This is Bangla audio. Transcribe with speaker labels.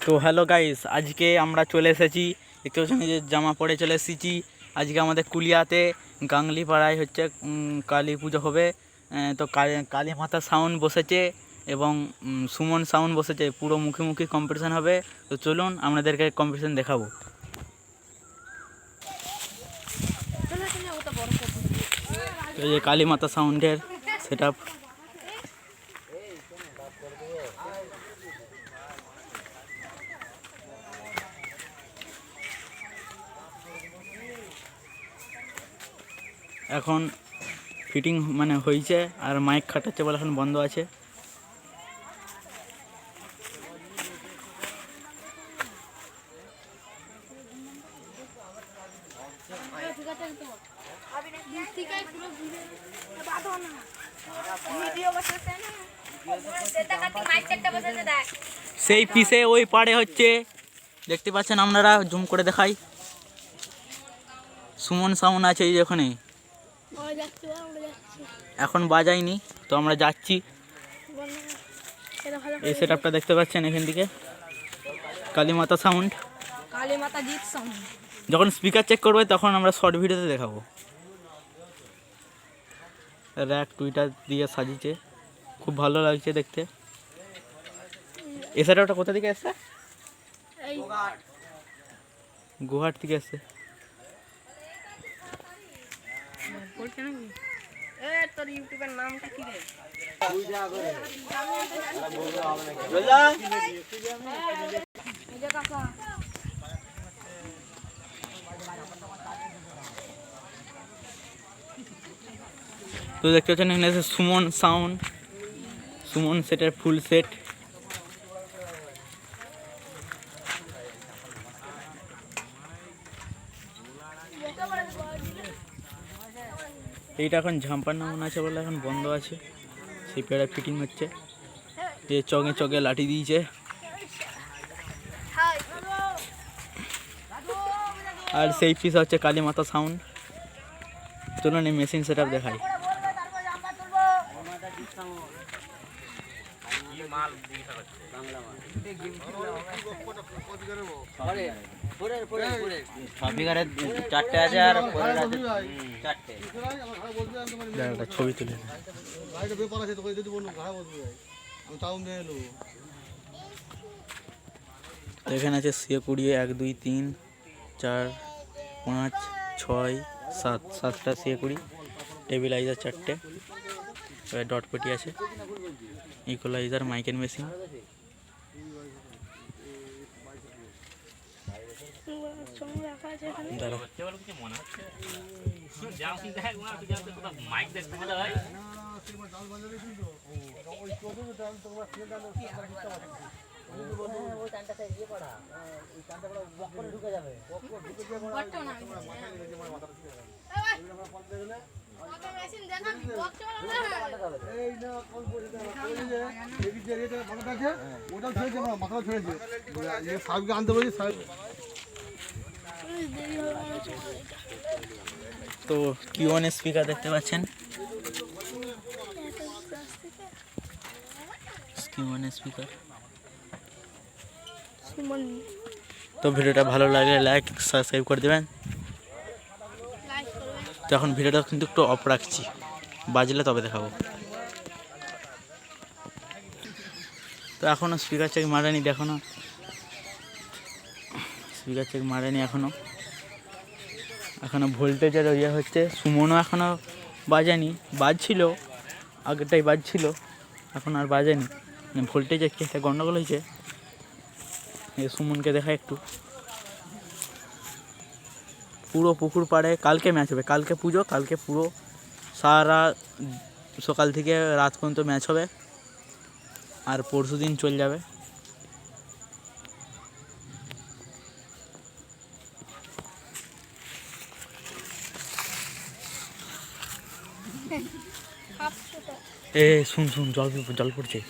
Speaker 1: তো হ্যালো গাইস, আজকে আমরা চলে এসেছি, দেখতে পাচ্ছেন যে জামা পরে চলে এসেছি। আজকে আমাদের কুলিয়াতে গাংলি পাড়ায় হচ্ছে কালী পুজো হবে। তো কালী মাতা সাউন্ড বসেছে এবং সুমন সাউন্ড বসেছে, পুরো মুখোমুখি কম্পিটিশান হবে। তো চলুন আপনাদেরকে কম্পিটিশান দেখাবো। তো এই যে কালী মাতা সাউন্ডের সেট আপ। এখন ফিটিং মানে হয়েছে, আর মাইক খাটাচ্ছে বলে এখন বন্ধ আছে। সেই পিসে ওই পাড়ে হচ্ছে, দেখতে পাচ্ছেন আপনারা, জুম করে দেখাই। সুমন সাউন্ড আছে এই ওখানে, এখন বাজাইনি তো আমরা যাচ্ছি। এই সেট আপটা দেখতে পাচ্ছেন এখান থেকে, কালীমাতা সাউন্ড,
Speaker 2: কালীমাতা জিৎ সাউন্ড।
Speaker 1: যখন স্পিকার চেক করবে তখন আমরা শর্ট ভিডিওতে দেখাবো। র্যাক টুইটার দিয়ে সাজিয়েছে, খুব ভালো লাগছে দেখতে। এই সেট আপটা কোথা থেকে এসছে? গুয়াহাটি থেকে এসছে।
Speaker 2: তোর ইউটিউবের নামটা কি রে?
Speaker 1: তো দেখতে পাচ্ছেন এখানে আছে সুমন সাউন্ড, সুমন সেটের ফুল সেট। এইটা এখন ঝাম্পার নামন আছে বলে এখন বন্ধ আছে, সেই পেড়া ফিটিং হচ্ছে। যে চগে চগে লাঠি দিয়েছে। আর সেই পিস হচ্ছে কালী মাতা সাউন্ড। চলুন এই মেশিন সেট আপ দেখাই।
Speaker 3: চারটে আছে আর চারটে
Speaker 1: ছবি তুলে এখানে আছে সে 20, 1 2 3 4 5 6 7, 7টা সে 20, টেবিলাইজার 4টে, ডট পটি আছে, ইকুয়ালাইজার, মাইকের মেশিন। তো Q1 স্পিকার দেখতে পাচ্ছেন, Q1 স্পিকার। তো ভিডিওটা ভালো লাগলে লাইক সাবস্ক্রাইব করে দেবেন। তো এখন ভিডিওটা কিন্তু একটু অফ রাখছি, বাজলে তবে দেখাবো। তো এখনও স্পিকার চেক মারেনি, দেখো না, স্পিকার চেক মারেনি এখনও ভোল্টেজের ইয়ে হচ্ছে। সুমনও এখনও বাজেনি, বাজছিল, আগেরটাই বাজছিল, এখন আর বাজেনি, ভোল্টেজের কি একটা গন্ডগোল হয়েছে। এই সুমনকে দেখা একটু। পুরো পুকুর পাড়ে কালকে ম্যাচ হবে, কালকে পুজো, কালকে পুরো সারা সকাল থেকে রাত পর্যন্ত ম্যাচ হবে, আর পরশু দিন চলে যাবে। এ শুন শুন, জল পড়ছে।